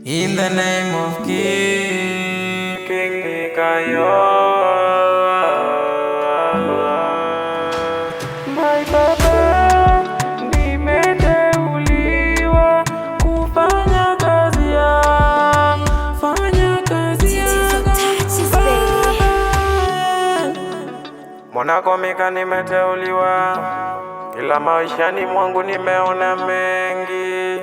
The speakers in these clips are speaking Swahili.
In the name of King Mikayo, my baba, nimeteuliwa kufanya kazi yangu, fanya kazi yangu baba. Mwanakomika nimeteuliwa, ila maishani mwangu nimeona mengi.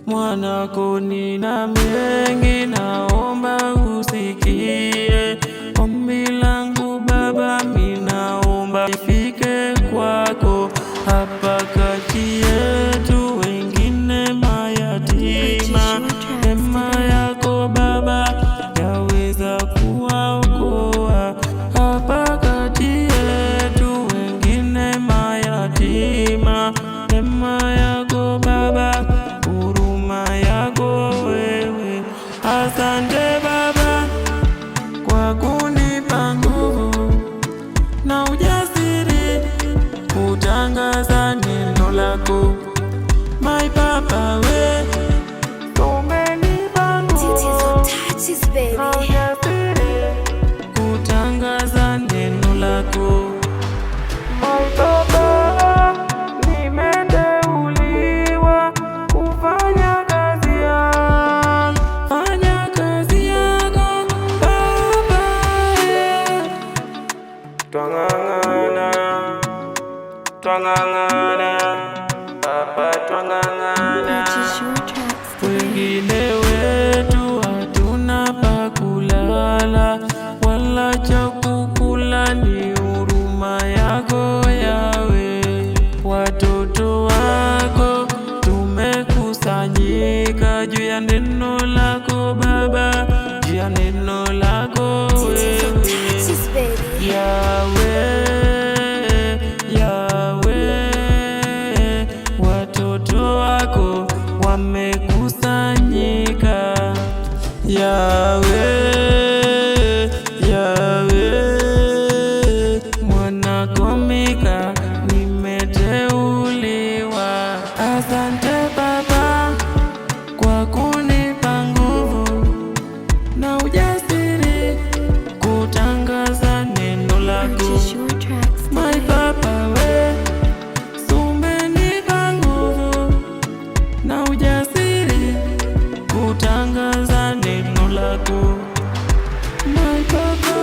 Mwanako nina mengi, naomba usikie ombi langu baba, minaomba ifike kwako. Hapa kati yetu wengine mayatima, neema yako baba yaweza kuwaokoa. Hapa kati yetu wengine mayatima, neema yako baba, asante baba kwa kunipa nguvu na ujasiri kutangaza neno lako. My papa we umenipa nguvu na ujasiri kutangaza neno lako. My papa nimeteuliwa kufanya kazi yangu, twang'ang'ana baba, twang'ang'ana. Wengine wetu hatuna pa kulala wala cha kukula, ni huruma yako Yawe. Watoto wako tumekusanyika juu ya neno lako baba, juu ya neno lako wewe Yawe. Wako wamekusanyika Yawe, Yawe. Mwanakomika nimeteuliwa, asante baba kwa kunipa nguvu na ujasiri kutangaza neno lako. My papa we na ujasiri kutangaza neno lako. My papa